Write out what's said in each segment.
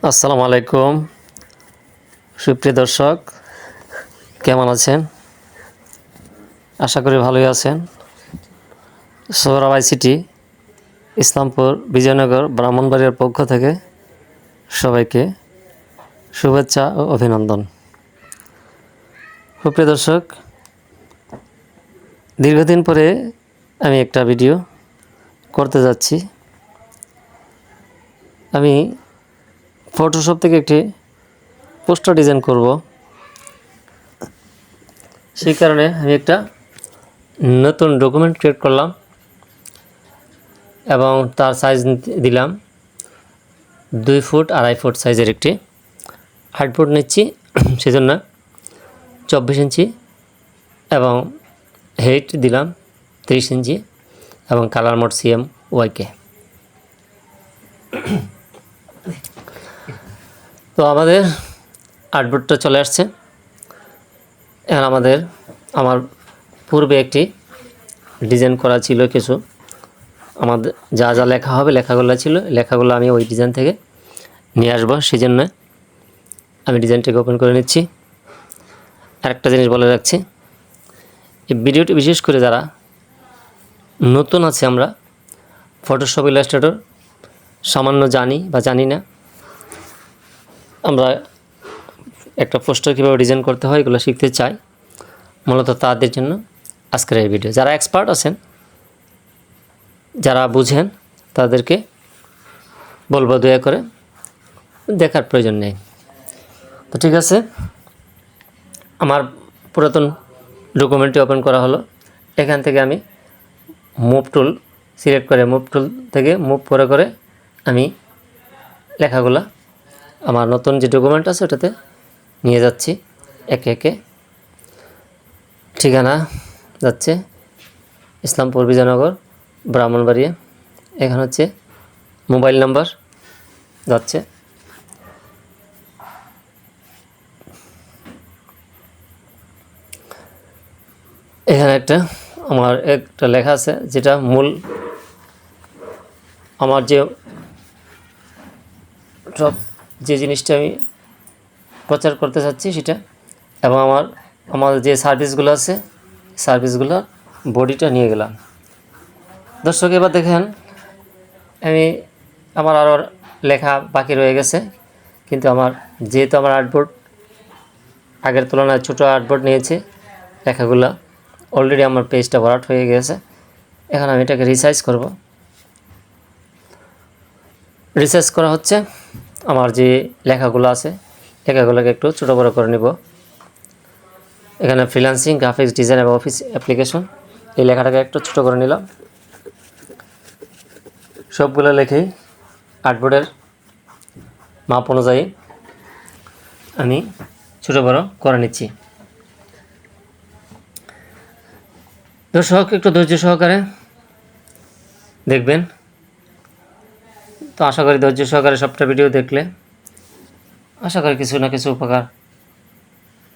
আসসালামু আলাইকুম সুপ্রিয় দর্শক, কেমন আছেন? আশা করি ভালোই আছেন। সোহরাব আইসিটি ইসলামপুর বিজয়নগর ব্রাহ্মণবাড়িয়ার পক্ষ থেকে সবাইকে শুভেচ্ছা ও অভিনন্দন। সুপ্রিয় দর্শক, দীর্ঘদিন পরে আমি একটা ভিডিও করতে যাচ্ছি। আমি ফটোশপ থেকে একটি পোস্টার ডিজাইন করব, সেই কারণে আমি একটা নতুন ডকুমেন্ট ক্রিয়েট করলাম এবং তার সাইজ দিলাম 2 ফুট 2.5 ফুট সাইজের একটি আর্টবোর্ড নিচ্ছি। সেজন্য 24 ইঞ্চি এবং হেইট দিলাম 30 ইঞ্চি এবং কালার মোড CM YK। তো আমাদের আর্টবোর্ডটা চলে আসছে। এখন আমার পূর্বে একটি ডিজাইন করা ছিল, কিছু আমাদের যা যা লেখা হবে লেখাগুলো ছিল, লেখাগুলো আমি ওই ডিজাইন থেকে নিয়ে আসবো। সেই জন্য আমি ডিজাইনটাকে ওপেন করে নিচ্ছি। আরেকটা জিনিস বলে রাখছি, এই ভিডিওটি বিশেষ করে যারা নতুন আছে, আমরা ফটোশপ ইলাস্ট্রেটর সামান্য জানি বা জানি না, আমরা একটা পোস্টার কীভাবে ডিজাইন করতে হয় এগুলো শিখতে চাই, মূলত তাদের জন্য আজকের এই ভিডিও। যারা এক্সপার্ট আছেন, যারা বুঝেন, তাদেরকে বলবো দয়া করে দেখার প্রয়োজন নেই। তো ঠিক আছে, আমার পুরাতন ডকুমেন্টটি ওপেন করা হলো। এখান থেকে আমি মুভ টুল সিলেক্ট করে মুভ টুল থেকে মুভ করে আমি লেখাগুলো আমার নতুন যে ডকুমেন্ট আছে ওটাতে নিয়ে যাচ্ছি একে একে। ঠিকানা যাচ্ছে ইসলামপুর বিজয়নগর ব্রাহ্মণবাড়িয়া। এখানে হচ্ছে মোবাইল নাম্বার যাচ্ছে। এখানে আমার একটা লেখা আছে, যেটা মূল আমার যে জিনিসটা আমি প্রচার করতে চাচ্ছি সেটা, এবং আমার যে সার্ভিসগুলো আছে সার্ভিসগুলো বডিটা নিয়ে গেলাম। দর্শক এবার দেখেন, আমার আরও লেখা বাকি রয়ে গেছে, কিন্তু যেহেতু আমার আর্টবোর্ড আগের তুলনায় ছোটো আর্টবোর্ড নিয়েছে, লেখাগুলো অলরেডি আমার পেজটা ভরাট হয়ে গেছে। এখন আমি এটাকে রিসাইজ করব। রিসাইজ করা হচ্ছে, আমার যে লেখাগুলো আছে লেখাগুলোকে একটু ছোটো বড়ো করে নিব। এখানে ফ্রিল্যান্সিং, গ্রাফিক্স ডিজাইন এবং অফিস অ্যাপ্লিকেশন, এই লেখাটাকে একটু ছোটো করে নিলাম। সবগুলো লেখেই আর্টবোর্ডের মাপ অনুযায়ী আমি ছোটো বড়ো করে নিচ্ছি। দর্শক একটু ধৈর্য সহকারে দেখবেন। তো আশা করি ধৈর্য সহকারে সবটা ভিডিও দেখলে আশা করি কিছু না কিছু উপকার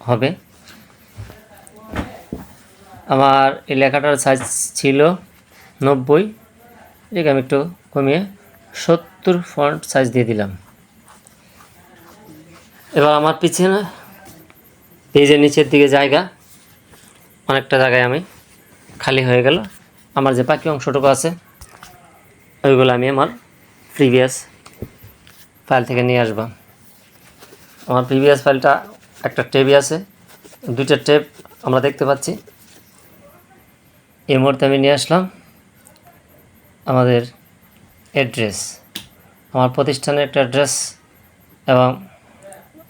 হবে। আমার এই লেখাটার সাইজ ছিল 90, এটাকে আমি একটু কমিয়ে 70 ফন্ট সাইজ দিয়ে দিলাম। এবার আমার পিছনে পেজের নিচের দিকে জায়গা, অনেকটা জায়গায় আমি খালি হয়ে গেল। আমার যে বাকি অংশটুকু আছে ওইগুলো আমি আমার প্রিভিয়াস ফাইল থেকে নিয়ে আসব। আমার প্রিভিয়াস ফাইলটা একটা ট্যাবই আছে, 2টা ট্যাব আমরা দেখতে পাচ্ছি। এই মুহূর্তে আমি নিয়ে আসলাম আমাদের অ্যাড্রেস, আমার প্রতিষ্ঠানের একটা অ্যাড্রেস, এবং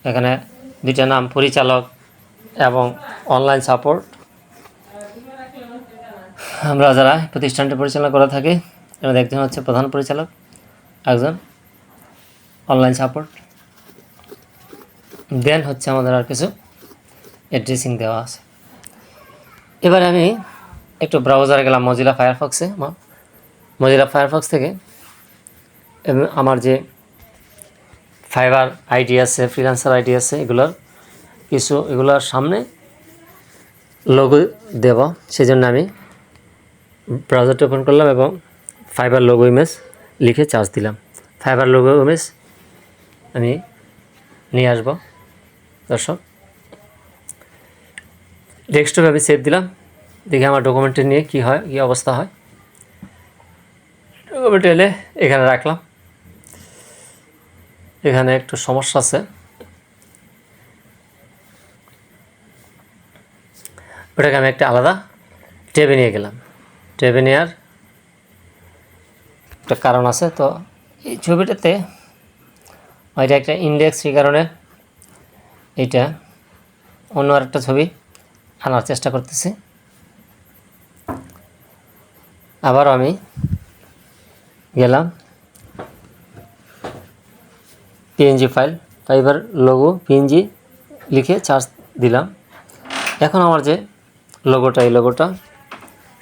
এখানে 2টা নাম, পরিচালক এবং অনলাইন সাপোর্ট। আমরা যারা প্রতিষ্ঠানটি পরিচালনা করে থাকি, এবার একজন হচ্ছে প্রধান পরিচালক, একজন অনলাইন সাপোর্ট, দেন হচ্ছে আমাদের আর কিছু অ্যাড্রেসিং দেওয়া আছে। এবারে আমি একটু ব্রাউজারে গেলাম, মজিলা ফায়ারফক্সে। মজিলা ফায়ারফক্স থেকে আমার যে ফাইবার আইডি আছে, ফ্রিল্যান্সার আইডি আছে, এগুলোর সামনে লোগো দেব। সেই জন্য আমি ব্রাউজারটা ওপেন করলাম এবং ফাইবার লোগো ইমেজ লিখে চার্জ দিলাম। ফাইবার লোগো ইমেজ আমি নিয়ে আসবো। দর্শক, ডেস্কটপে আমি সেভ দিলাম, দেখি আমার ডকুমেন্টে নিয়ে কী হয়, কী অবস্থা হয়। ডকুমেন্ট এলে এখানে রাখলাম। এখানে একটু সমস্যা আছে, ওটাকে আমি একটা আলাদা ট্যাবে নিয়ে গেলাম। ট্যাবে নেওয়ার একটা কারণ আছে। তো এই ছবিটাতে ওইটা একটা ইন্ডেক্স, এই কারণে এইটা অন্য আরেকটা ছবি আনার চেষ্টা করতেছি। আবার আমি গেলাম PNG file, fibre logo PNG লিখে চার্জ দিলাম। এখন আমার যে লোগোটা, এই লোগোটা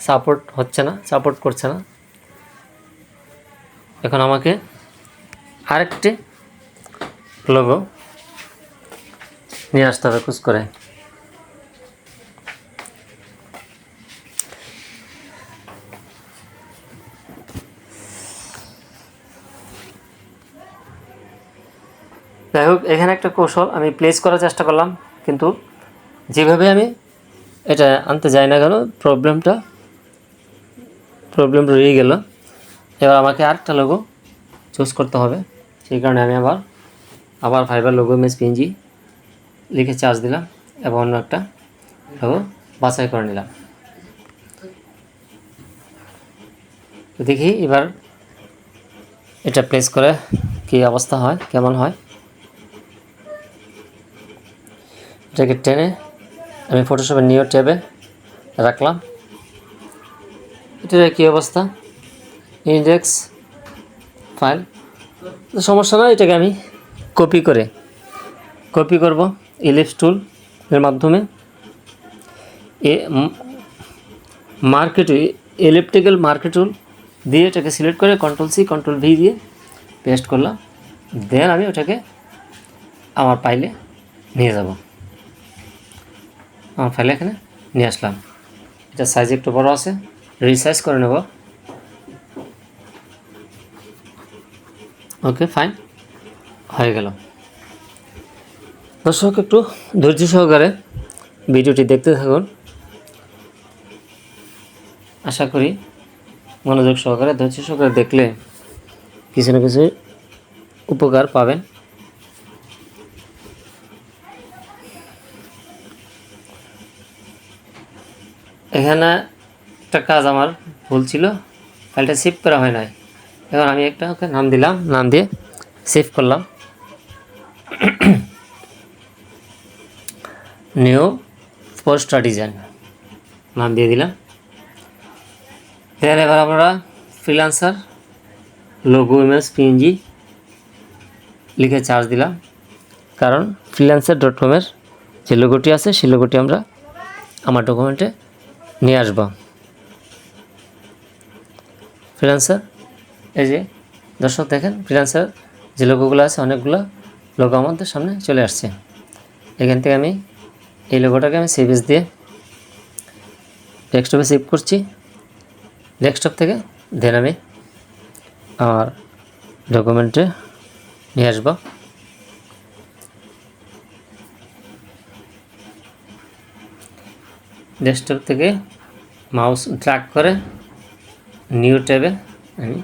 সাপোর্ট হচ্ছে না, সাপোর্ট করছে না। এখন আমাকে আরেকটি লোগো নিয়ে আসতে হবে খুঁজ করে। যাই হোক, এখানে একটা কৌশল আমি প্লেস করার চেষ্টা করলাম, কিন্তু যেভাবে আমি এটা আনতে যাই না কেন প্রবলেম রয়ে গেল। এবার আমাকে আরেকটা লোগো চুজ করতে হবে। সেই কারণে আমি আবার ফাইবার লোগো ইমেজ পিএনজি লিখে চার্জ দিলাম এবং অন্য একটা লোগো বাছাই করে নিলাম। দেখি এবার এটা প্লেস করে কী অবস্থা হয়, কেমন হয়। এটাকে টেনে আমি ফটোশপের নিউ ট্যাবে রাখলাম। এটার কী অবস্থা, ইন্ডেক্স ফাইল, সমস্যা না। এটাকে আমি কপি করব ইলিপস টুল এর মাধ্যমে। এলিপ্টিক্যাল মার্কে টুল দিয়ে এটাকে সিলেক্ট করে Ctrl+C Ctrl+V দিয়ে পেস্ট করলাম। দেন আমি ওটাকে আমার ফাইলে নিয়ে যাব। আমার ফাইলে এখানে নিয়ে আসলাম। এটা সাইজ একটু বড় আছে, রিসাইজ করে নেব। ওকে, ফাইন, হয়ে গেল। দর্শক, একটু ধৈর্য সহকারে ভিডিওটি দেখতে থাকুন। আশা করি মনোযোগ সহকারে, ধৈর্য সহকারে দেখলে কিছু না কিছু উপকার পাবেন। এখানে একটা কাজ আমার ভুল ছিল, ফাইলটা সেভ করা হয় নাই। এখন আমি একটা ওকে নাম দিলাম, নাম দিয়ে সেভ করলাম, নিউ পোস্টার ডিজাইন নাম দিয়ে দিলাম। দেন এবার আমরা ফ্রিল্যান্সার লোগো ইমেজ পিএনজি লিখে চার্জ দিলাম, কারণ freelancer.com-এর যে লোগোটি আছে সেই লোগোটি আমরা আমার ডকুমেন্টে নিয়ে আসব। ফ্রিল্যান্সার, এই যে দর্শক দেখেন, ফ্রিল্যান্সার যে লোগোগুলো আছে, অনেকগুলো লোগো আমাদের সামনে চলে আসছে। এখান থেকে আমি এই লোগোটাকে আমি সেভ এস দিয়ে ডেস্কটপে সেভ করছি। ডেস্কটপ থেকে দেন আমি আমার ডকুমেন্টে নিয়ে আসব। ডেস্কটপ থেকে মাউস ড্র্যাগ করে নিউ ট্যাবে আমি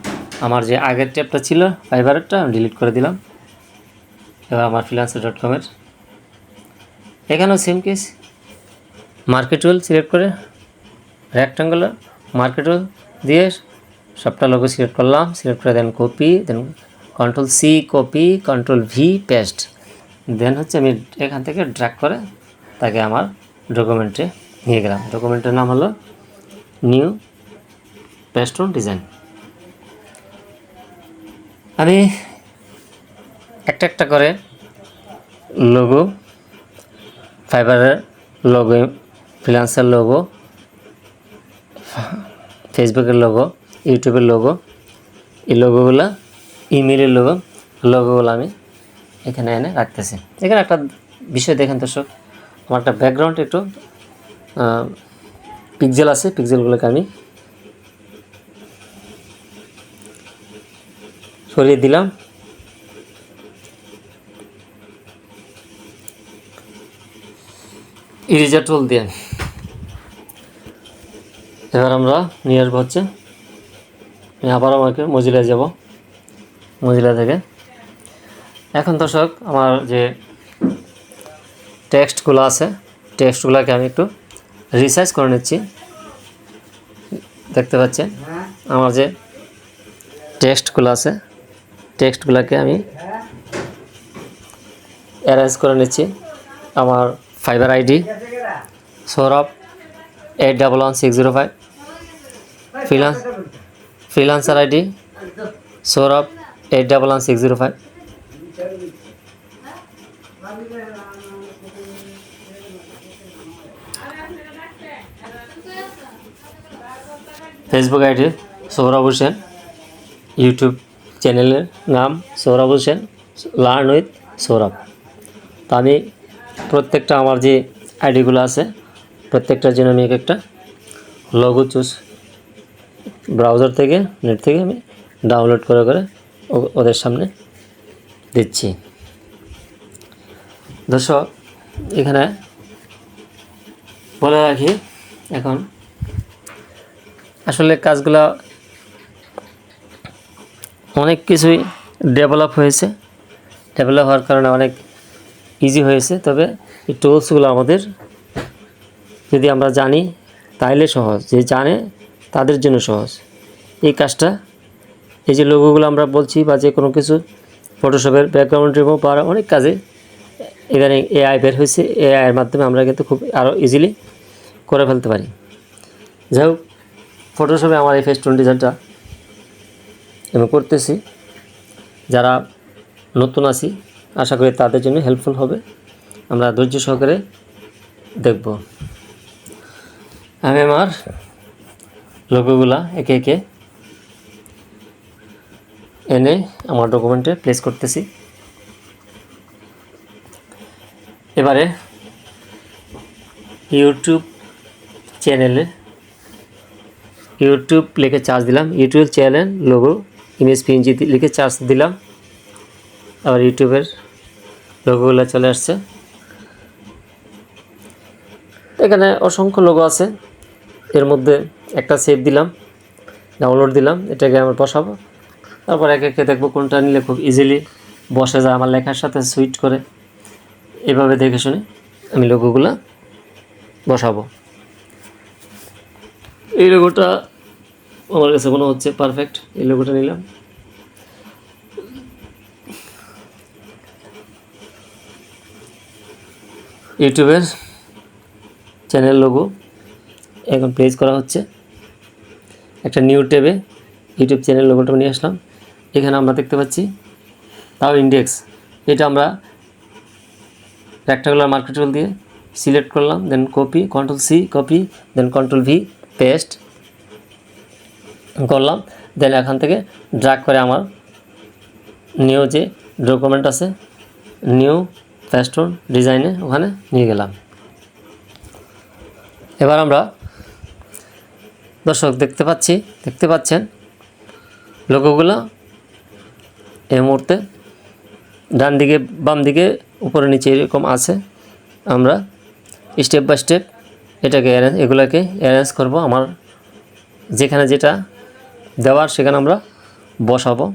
আমার যে আগের ট্যাবটা ছিল ফাইবারেরটা আমি ডিলিট করে দিলাম। এবার আমার freelancer.com-এর এখানেও same case, market tool select করে রেক্ট্যাঙ্গুলার মার্কেট টুল দিয়ে সবটা লোগো সিলেক্ট করলাম। সিলেক্ট করে দেন কপি, দেন Ctrl+C কপি, Ctrl+V পেস্ট। দেন হচ্ছে আমি এখান থেকে ড্র্যাগ করে তাকে আমার ডকুমেন্টে নিয়ে গেলাম। ডকুমেন্টের নাম হলো নিউ পেস্টন ডিজাইন। আমি একটা একটা করে লোগো, ফাইবারের লোগো, ফ্রিল্যান্সার লোগো, ফেসবুকের লোগো, ইউটিউবের লোগো, এই লোগোগুলো, ইমেলের লোগোগুলো আমি এখানে এনে রাখতেছি। এখানে একটা বিষয় দেখেন দর্শক, আমার একটা ব্যাকগ্রাউন্ড একটু পিক্সেল আছে, পিক্সেলগুলোকে আমি সরিয়ে দিলাম। ইরেজার টুল দিয়ে এবার আমরা নিয়ে আসবো হচ্ছে, আমি আবার আমাকে মজিলায় যাব, মজিলা থেকে এখন দর্শক আমার যে টেক্সটগুলো আছে টেক্সটগুলোকে আমি একটু রিসাইজ করে নিচ্ছি। দেখতে পাচ্ছেন আমার যে টেক্সটগুলো আছে টেক্সটগুলোকে আমি অ্যারেঞ্জ করে নিচ্ছি। আমার fibre ID Sourav 811605, freelancer ID Sourav 811605। Facebook ID Sourav Hossain, YouTube চ্যানেলের নাম সৌরভ হোসেন লার্ন উইথ সৌরভ। তো আমি প্রত্যেকটা আমার যে আইডিগুলো আছে প্রত্যেকটার জন্য আমি একটা লোগো চুজ ব্রাউজার থেকে নেট থেকে আমি ডাউনলোড করে করে ওদের সামনে দিচ্ছি। দর্শক এখানে বলে রাখি, এখন আসলে কাজগুলো অনেক কিছুই ডেভেলপ হয়েছে, ডেভেলপ হওয়ার কারণে অনেক ইজি হয়েছে। তবে এই টুলসগুলো আমাদের যদি আমরা জানি তাইলে সহজ, যে জানে তাদের জন্য সহজ এই কাজটা। এই যে লোগোগুলো আমরা বলছি বা যে কোনো কিছু ফটোশপের ব্যাকগ্রাউন্ড রিমুভ বা অনেক কাজে এখানে এআই বের হয়েছে, এআইয়ের মাধ্যমে আমরা কিন্তু খুব আরও ইজিলি করে ফেলতে পারি। যাই হোক, ফটোশপে আমার এই ফেস্টুন ডিজাইনটা আমি করতেছি, যারা নতুন আছি আশা করি তাদের জন্য হেল্পফুল হবে। আমরা ধৈর্য সহকারে দেখব। আমি আমার লোগোগুলা একে একে এনে আমার ডকুমেন্টে প্লেস করতেছি। এবারে ইউটিউব চ্যানেলে ইউটিউব লিখে চার্জ দিলাম, YouTube channel logo image PNG লিখে চার্জ দিলাম। আবার ইউটিউবের লোগোগুলো চলে আসছে। এখানে অসংখ্য লোগো আছে, এর মধ্যে একটা সেভ দিলাম, ডাউনলোড দিলাম, এটাকে আমার বসাবো। তারপর একে একে দেখবো কোনটা নিলে খুব ইজিলি বসে যায় আমার লেখার সাথে সুইট করে। এভাবে দেখে শুনে আমি লোগোগুলো বসাবো। এই লোগোটা আমার কাছে মনে হচ্ছে পারফেক্ট, এই লোগোটা নিলাম। ইউটিউবের চ্যানেল লোগো এখন প্লেস করা হচ্ছে। একটা নিউ ট্যাবে ইউটিউব চ্যানেল লোগোটা নিয়ে আসলাম। এখানে আমরা দেখতে পাচ্ছি তাও ইন্ডেক্স, এটা আমরা রেক্টাঙ্গুলার মার্কেট টুল দিয়ে সিলেক্ট করলাম, দেন কপি, Ctrl+C কপি, দেন Ctrl+V পেস্ট করলাম। দেন এখান থেকে ড্র্যাগ করে আমার নিউ যে ডকুমেন্ট আছে নিউ ফেস্টুন ডিজাইনে ওখানে নিয়ে গেলাম। এবার আমরা দর্শক দেখতে পাচ্ছেন লোগোগুলো এই মুহূর্তে ডান দিকে বাম দিকে উপরে নিচে এরকম আছে। আমরা স্টেপ বাই স্টেপ এটাকে এগুলোকে অ্যারেঞ্জ করব। আমার যেখানে যেটা দেওয়ার সেখানে আমরা বসাবো।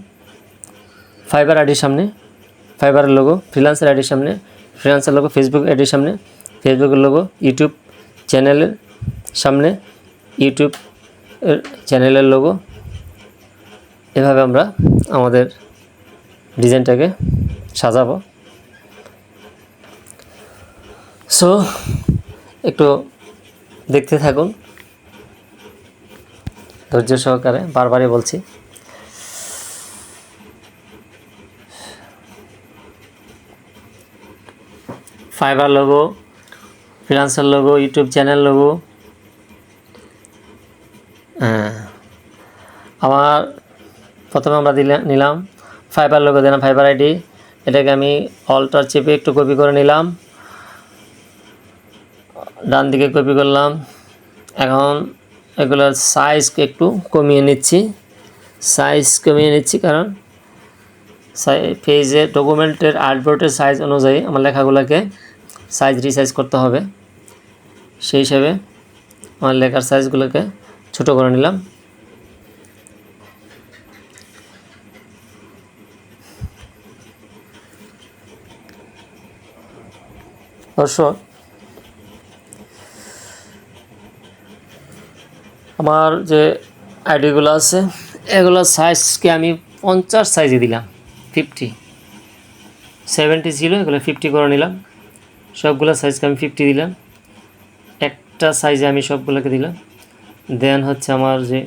ফাইবার আইডির সামনে ফাইবারের লোগো, ফ্রিল্যান্সার আইডির সামনে ফ্রিল্যান্সার লোগো, ফেসবুক আইডির সামনে ফেসবুকের লোগো, ইউটিউব চ্যানেলের সামনে ইউটিউব চ্যানেলের লোগো। এভাবে আমরা আমাদের ডিজাইনটাকে সাজাবো। সো একটু দেখতে থাকুন ধৈর্য সহকারে, বারবারই বলছি। Fibre logo, freelancer logo, YouTube channel logo. আমার প্রথমে আমরা নিলাম ফাইবার লোগো, দিলাম ফাইবার আইডি, এটাকে আমি অল্টার চেপে একটু কপি করে নিলাম, ডান দিকে কপি করলাম। এখন এগুলোর সাইজ একটু কমিয়ে নিচ্ছি, কারণ পেজে ডকুমেন্টের আর্টবোর্ডের সাইজ অনুযায়ী আমার লেখাগুলোকে সাইজ রিসাইজ করতে হবে। সেই হিসাবে আমার লেখার সাইজগুলোকে ছোট করে নিলাম। অবশ্য আমার যে আইডিগুলো আছে এগুলোর সাইজকে আমি 50 সাইজে দিলাম, 50, 70 ছিল, এগুলো 50 করে নিলাম। সবগুলো সাইজকে আমি 50 দিলাম, একটা সাইজে আমি সবগুলোকে দিলাম। দেন হচ্ছে আমার যে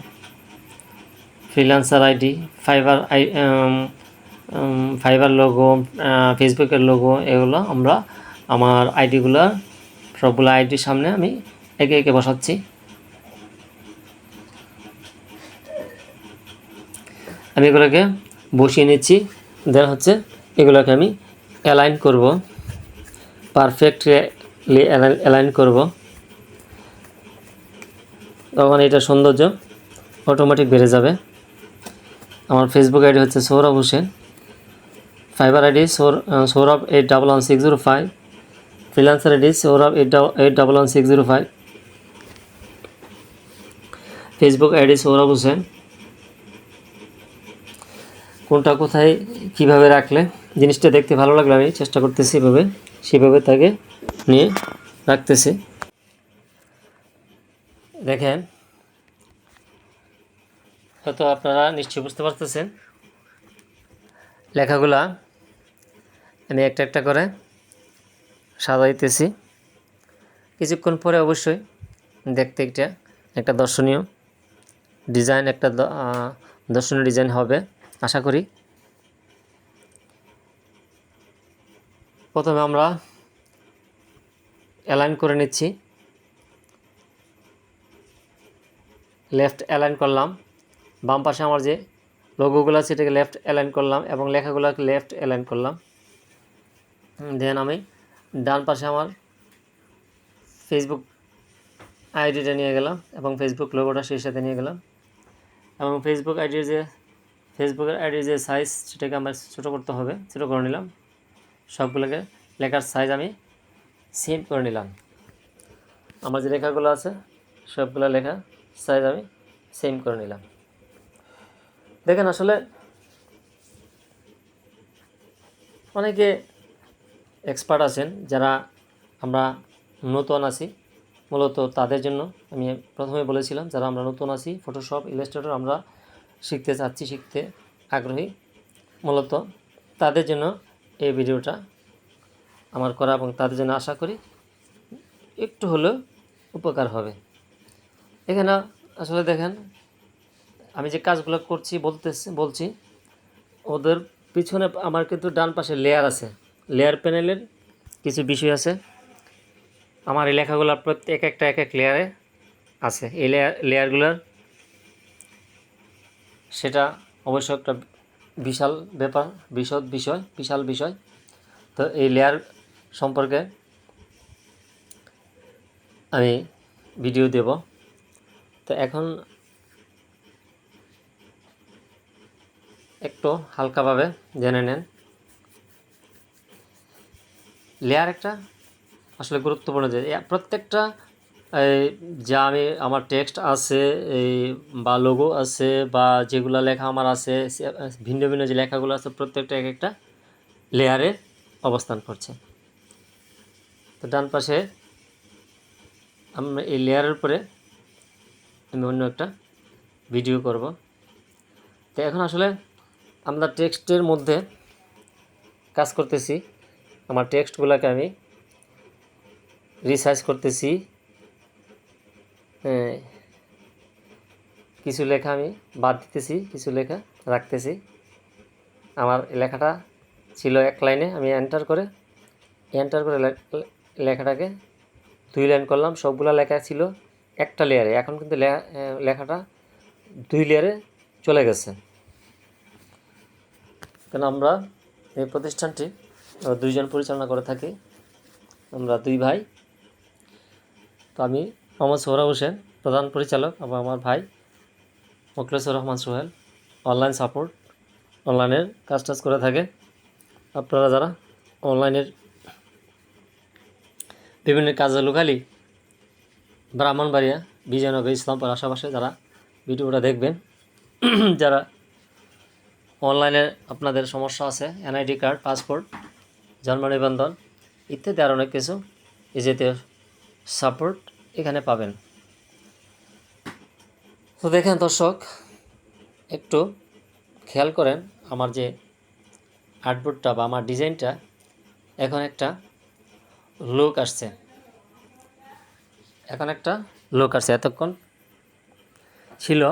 ফ্রিল্যান্সার আইডি, ফাইবার লোগো, ফেসবুকের লোগো, এগুলো আমরা আমার আইডিগুলো সবগুলো আইডির সামনে আমি একে একে বসাচ্ছি। আমি এগুলোকে বসিয়ে নিচ্ছি। দেন হচ্ছে এগুলোকে আমি অ্যালাইন করব, পারফেক্টলি অ্যালাইন করব। তখন এটা সৌন্দর্য অটোমেটিক বেড়ে যাবে। আমার ফেসবুক আইডি হচ্ছে Sourav Hossain, fibre ID Sourav 811605, freelancer ID Sourav 811605, Facebook ID Sourav Hossain. কোনটা কোথায় কিভাবে রাখলে জিনিসটা দেখতে ভালো লাগলে আমি চেষ্টা করতেছি সেভাবে তাকে নিয়ে রাখতেছি। দেখেন, হয়তো আপনারা নিশ্চয়ই বুঝতে পারতেছেন লেখাগুলা আমি একটা একটা করে সাজাইতেছি। কিছুক্ষণ পরে অবশ্যই দেখতে একটা দর্শনীয় ডিজাইন, দর্শনীয় ডিজাইন হবে আশা করি। প্রথমে আমরা অ্যালাইন করে নিচ্ছি, লেফট অ্যালাইন করলাম। বাম পাশে আমার যে লোগোগুলো আছে এটাকে লেফট অ্যালাইন করলাম এবং লেখাগুলোকে লেফট অ্যালাইন করলাম। দেন আমি ডান পাশে আমার ফেসবুক আইডিটা নিয়ে গেলাম এবং ফেসবুক লোগোটা সেই সাথে নিয়ে গেলাম এবং ফেসবুকের আইডির যে সাইজ সেটাকে আমার ছোটো করতে হবে, ছোটো করে নিলাম। সবগুলোকে লেখার সাইজ আমি সেম করে নিলাম। আমার যে লেখাগুলো আছে সবগুলো লেখা সাইজ আমি সেম করে নিলাম। দেখেন, আসলে অনেকে এক্সপার্ট আছেন, যারা আমরা নতুন আছি, মূলত তাদের জন্য আমি প্রথমে বলেছিলাম, যারা আমরা নতুন আছি ফটোশপ, ইলাস্ট্রেটর আমরা শিখতে চাচ্ছি, শিখতে আগ্রহী, মূলত তাদের জন্য এই ভিডিওটা আমার করা এবং তাদের জন্য আশা করি একটু হলেও উপকার হবে। এখানে আসলে দেখেন, আমি যে কাজগুলো করছি বলছি ওদের পিছনে আমার কিন্তু ডান পাশে লেয়ার আছে, লেয়ার প্যানেলের কিছু বিষয় আছে। আমার এই লেখাগুলো প্রত্যেক এক এক লেয়ারে আছে। এই লেয়ারগুলোর সেটা অবশ্য একটা বিশাল ব্যাপার, বিশাল বিষয়। তো এই লেয়ার সম্পর্কে আমি ভিডিও দেব। তো এখন একটু হালকাভাবে জেনে নেন, লেয়ার একটা আসলে গুরুত্বপূর্ণ যে প্রত্যেকটা যা আমার টেক্সট আছে বা লোগো আছে বা যেগুলো লেখা আমার আছে, ভিন্ন ভিন্ন যে লেখাগুলো আছে প্রত্যেকটা এক একটা লেয়ারে অবস্থান করছে। তো ডান পাশে আমরা এই লেয়ারের উপরে আমি অন্য একটা ভিডিও করব। তো এখন আসলে আমরা টেক্সটের মধ্যে কাজ করতেছি, আমার টেক্সটগুলোকে আমি রিসার্চ করতেছি। কিছু লেখা আমি বাদ দিতেছি, কিছু লেখা রাখতেছি। আমার লেখাটা ছিল এক লাইনে, আমি এন্টার করে লেখাটাকে 2 লাইন করলাম। সবগুলো লেখা ছিল একটা লেয়ারে, এখন কিন্তু লেখাটা 2 লেয়ারে চলে গেছে। কেন আমরা এই প্রতিষ্ঠানটি 2 জন পরিচালনা করে থাকি, আমরা 2 ভাই। তো আমি মোহাম্মদ সৌরভ হোসেন প্রধান পরিচালক এবং আমার ভাই মোখলেসুর রহমান সোহেল অনলাইন সাপোর্ট, অনলাইনের কাজ করে থাকে। আপনারা যারা অনলাইনের বিভিন্ন কাজে লোকালি ব্রাহ্মণবাড়িয়া, বিজয়নগর, ইসলামপুর আশেপাশে যারা ভিডিওটা দেখবেন, যারা অনলাইনে আপনাদের সমস্যা আছে, এনআইডি কার্ড, পাসপোর্ট, জন্ম নিবন্ধন ইত্যাদি আর অনেক কিছু এই জাতীয় সাপোর্ট এখানে পাবেন। তো দেখেন দর্শক, একটু খেয়াল করেন আমার যে আর্টবোর্ডটা বা আমার ডিজাইনটা এখন একটা লুক আসছে, এতক্ষণ ছিল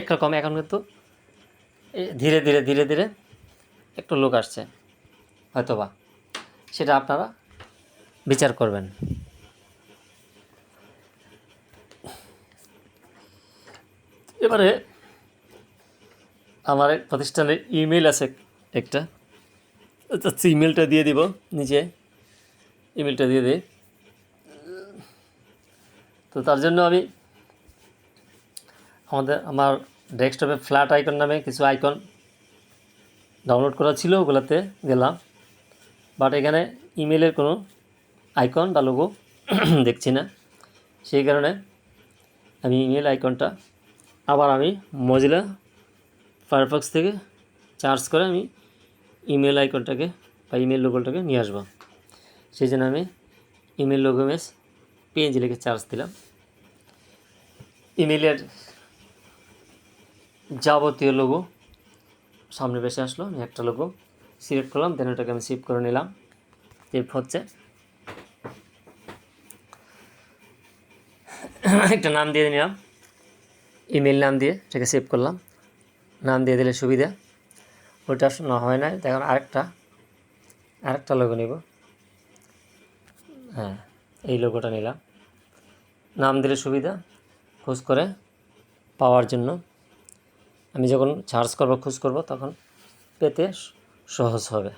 একরকম, এখন কিন্তু ধীরে ধীরে একটু লুক আসছে, হয়তোবা সেটা আপনারা বিচার করবেন। এবারে আমার এক প্রতিষ্ঠানের ইমেল আছে একটা, ইমেলটা দিয়ে দিব, নিচে ইমেলটা দিয়ে দিই। তো তার জন্য আমি আমার ডেস্কটপে ফ্ল্যাট আইকন নামে কিছু আইকন ডাউনলোড করা ছিল, ওগুলোতে গেলাম, বাট এখানে ইমেলের কোনো আইকন বা লোগো দেখছি না। সেই কারণে আমি ইমেল আইকনটা আবার আমি মজিলা ফায়ারফক্স থেকে চার্জ করে আমি ইমেল আইকনটাকে বা ইমেল লোগোটাকে নিয়ে আসবো। সেই জন্য আমি ইমেল লোগো মেস পিএনজি লিখে চার্জ দিলাম। ইমেলের যাবতীয় লোগো সামনে বেশি আসলো, আমি একটা লোগো সিলেক্ট করলাম, দেন ওটাকে আমি সেভ করে নিলাম। সেভ হচ্ছে, একটা নাম দিয়ে নিলাম, ইমেল নাম দিয়ে এটাকে সেভ করলাম। নাম দিয়ে দিলে সুবিধা, ওটা না হয় না। এখন আরেকটা লোগো নিব, হ্যাঁ এই লোগোটা নিলাম, নাম দিলে সুবিধা, খোঁজ করে পাওয়ার জন্য। আমি যখন সার্চ করব, খোঁজ করব, তখন পেতে সহজ হবে।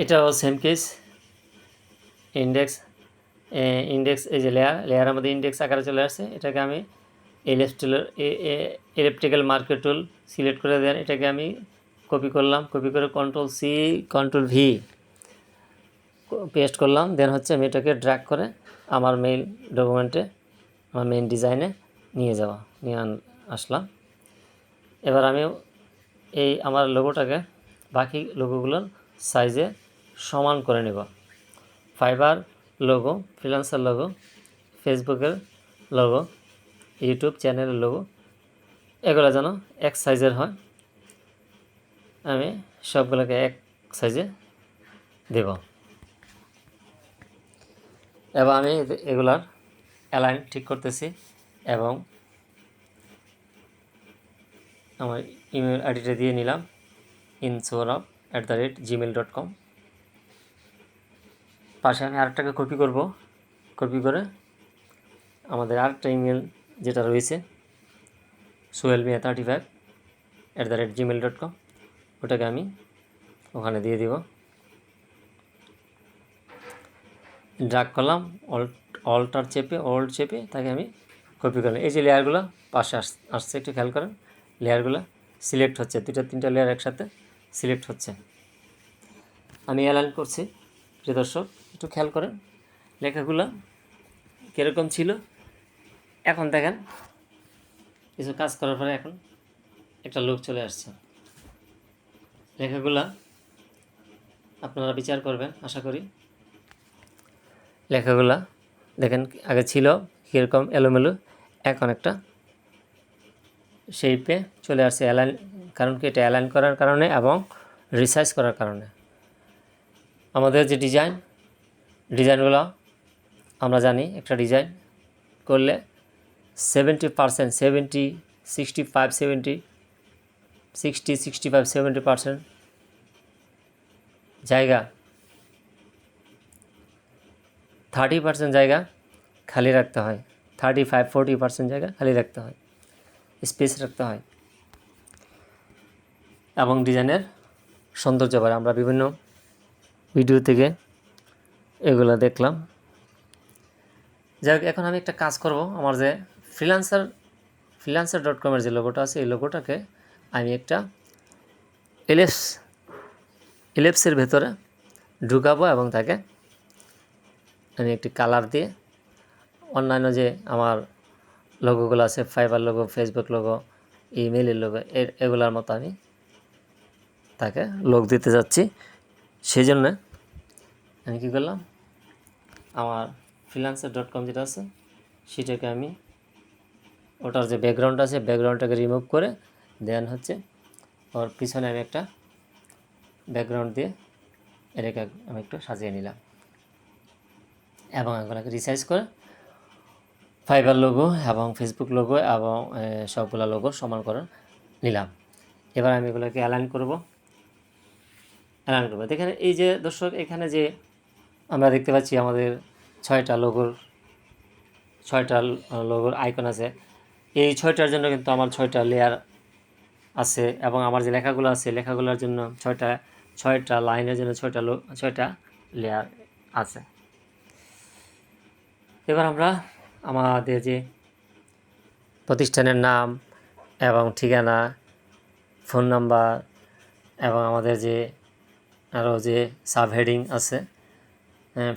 এটাও সেম কেস, ইন্ডেক্স এই যে লেয়ারের মধ্যে ইন্ডেক্স আকারে চলে আসছে। এটাকে আমি ইলেকট্রিক্যাল মার্কেট টুল সিলেক্ট করে দেন, এটাকে আমি কপি করলাম, কপি করে Ctrl+C Ctrl+V পেস্ট করলাম। দেন হচ্ছে আমি এটাকে ড্র্যাগ করে আমার মেইল ডকুমেন্টে, আমার মেইন ডিজাইনে নিয়ে আসলাম। এবার আমি এই আমার লোগোটাকে বাকি লোগোগুলোর সাইজে সমান করে নেব। ফাইবার লোগো, ফ্রিল্যান্সার লোগো, ফেসবুকের লোগো, ইউটিউব চ্যানেলের লোগো, এগুলো যেন এক সাইজের হয়। আমি সবগুলোকে এক সাইজে দেব। এবার আমি এগুলার অ্যালাইন ঠিক করতেছি এবং আমার ইমেল আইডিটা দিয়ে নিলাম, insorab@gmail.com। পাশে আমি আরেকটাকে কপি করব, কপি করে আমাদের আরেকটা ইমেল যেটা রয়েছে sohelmia35@gmail.com, ওটাকে আমি ওখানে দিয়ে দিব। ড্র্যাগ করলাম, অল্ট চেপে তাকে আমি কপি করলাম। এই যে লেয়ারগুলো পাশে আসছে, একটু খেয়াল করেন, লেয়ারগুলো সিলেক্ট হচ্ছে, 2-3টা লেয়ার একসাথে সিলেক্ট হচ্ছে। আমি অ্যালাইন করছি, প্রিয় দর্শক একটু খেয়াল করেন লেখাগুলো কীরকম ছিল। এখন দেখেন কিছু কাজ করার পরে এখন একটা লুক চলে আসছে। লেখাগুলা আপনারা বিচার করবেন আশা করি। লেখাগুলা দেখেন আগে ছিল কীরকম এলোমেলো, এখন একটা শেপে চলে আসছে। অ্যালাইন, কারণ কি এটা অ্যালাইন করার কারণে এবং রিসাইজ করার কারণে। আমাদের যে ডিজাইনগুলো আমরা জানি, একটা ডিজাইন করলে 70%, 65-70% জায়গা, 30% জায়গা খালি রাখতে হয়, 35-40% জায়গা খালি রাখতে হয়, স্পেস রাখতে হয় এবং ডিজাইনের সৌন্দর্য বাড়ে। আমরা বিভিন্ন ভিডিও থেকে এগুলো দেখলাম। যাই হোক, এখন আমি একটা কাজ করব, আমার যে freelancer.com-এর যে লোগোটা আছে, এই লোগোটাকে আমি একটা এলিপসের ভেতরে ঢুকাবো এবং তাকে আমি একটি কালার দিয়ে অন্যান্য যে আমার লোগোগুলো আছে, ফাইবার লোগো, ফেসবুক লোগো, ইমেইলের লোগো, এগুলোর মতো আমি তাকে লোক দিতে যাচ্ছি। সেই জন্য আমি কী করলাম, আমার freelancer.com যেটা আছে সেটাকে আমি ওটার যে ব্যাকগ্রাউন্ড আছে ব্যাকগ্রাউন্ডটাকে রিমুভ করে দেন হচ্ছে ওর পিছনে আমি একটা ব্যাকগ্রাউন্ড দিয়ে এটাকে আমি একটু সাজিয়ে নিলাম এবং এগুলোকে রিসাইজ করে ফাইবার লোগো এবং ফেসবুক লোগো এবং সবগুলো লোগো সমান করে নিলাম। এবার আমি এগুলোকে অ্যালাইন করব। দেখেন এই যে দর্শক, এখানে যে আমরা দেখতে পাচ্ছি আমাদের 6টা লোগোর আইকন আছে। এই 6টার জন্য কিন্তু আমার 6টা লেয়ার আছে এবং আমার যে লেখাগুলো আছে লেখাগুলোর জন্য 6টা লাইনের জন্য 6টা লেয়ার আছে। এবার আমরা আমাদের যে প্রতিষ্ঠানের নাম এবং ঠিকানা, ফোন নাম্বার এবং আমাদের যে আরও যে সাবহেডিং আছে,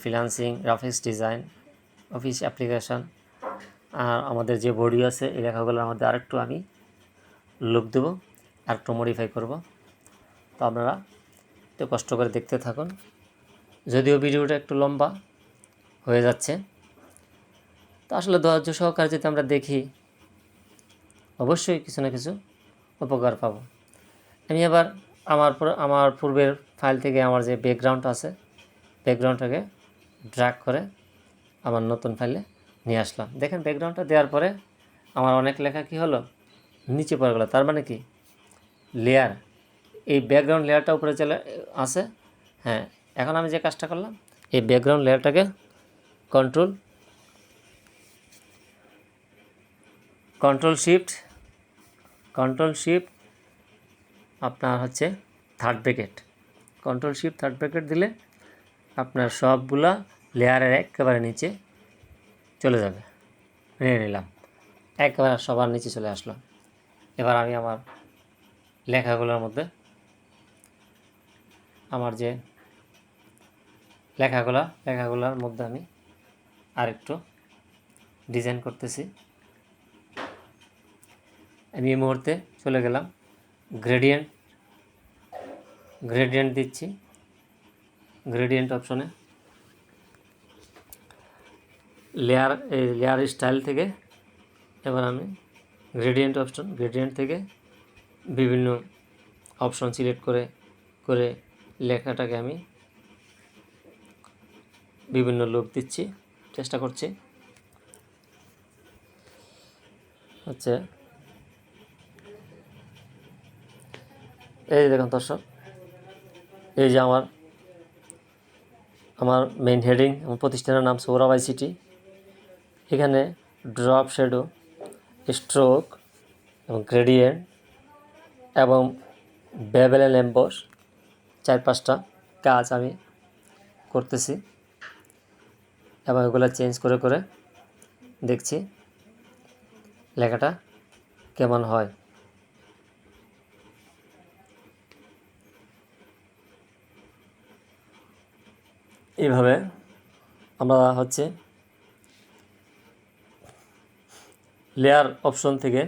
freelancing, graphics design, office application, আর আমাদের যে বডি আছে এই লেখাগুলোর মধ্যে আরেকটু আমি লুক দেবো, আরেকটু মডিফাই করব। তো আপনারা একটু কষ্ট করে দেখতে থাকুন, যদিও ভিডিওটা একটু লম্বা হয়ে যাচ্ছে। তো আসলে ধৈর্য সহকারে যদি আমরা দেখি অবশ্যই কিছু না কিছু উপকার পাবো। আমি এবার আমার পূর্বের ফাইল থেকে আমার যে ব্যাকগ্রাউন্ড আছে ব্যাকগ্রাউন্ডটাকে ড্র্যাগ করে আমার নতুন ফাইলে নিয়ে আসলাম। দেখেন ব্যাকগ্রাউন্ডটা দেওয়ার পরে আমার অনেক লেখা কি হলো, নিচে পড়ে গেলো। তার মানে কি লেয়ার, এই ব্যাকগ্রাউন্ড লেয়ারটা উপরে চলে আসে। হ্যাঁ, এখন আমি যে কাজটা করলাম, এই ব্যাকগ্রাউন্ড লেয়ারটাকে কন্ট্রোল শিফট আপনার হচ্ছে থার্ড ব্র্যাকেট দিলে আপনার সবগুলা লেয়ারের একেবারে নিচে চলে যাবে। নিয়ে নিলাম, একেবারে সবার নিচে চলে আসলো। এবার আমি আমার লেখাগুলোর মধ্যে আমার যে লেখাগুলোর মধ্যে আমি আরেকটু ডিজাইন করতেছি। আমি এই মুহূর্তে চলে গেলাম গ্রেডিয়েন্ট দিচ্ছি, গ্রেডিয়েন্ট অপশনে লেয়ার স্টাইল থেকে এবার আমি গ্রেডিয়েন্ট থেকে বিভিন্ন অপশন সিলেক্ট করে লেখাটাকে আমি বিভিন্ন লুক দিচ্ছি, চেষ্টা করছি। হচ্ছে এই দেখুন দর্শক, এই যে আমার মেইন হেডিং, আমার প্রতিষ্ঠানের নাম সৌরভ আইসিটি। এখানে ড্রপ শ্যাডো, স্ট্রোক এবং গ্রেডিয়েন্ট এবং বেভেল এন্ড এমবস 4-5টা কাজ আমি করতেছি এবং এগুলো চেঞ্জ করে দেখছি লেখাটা কেমন হয়। এইভাবে আমরা হচ্ছে লেয়ার অপশন থেকে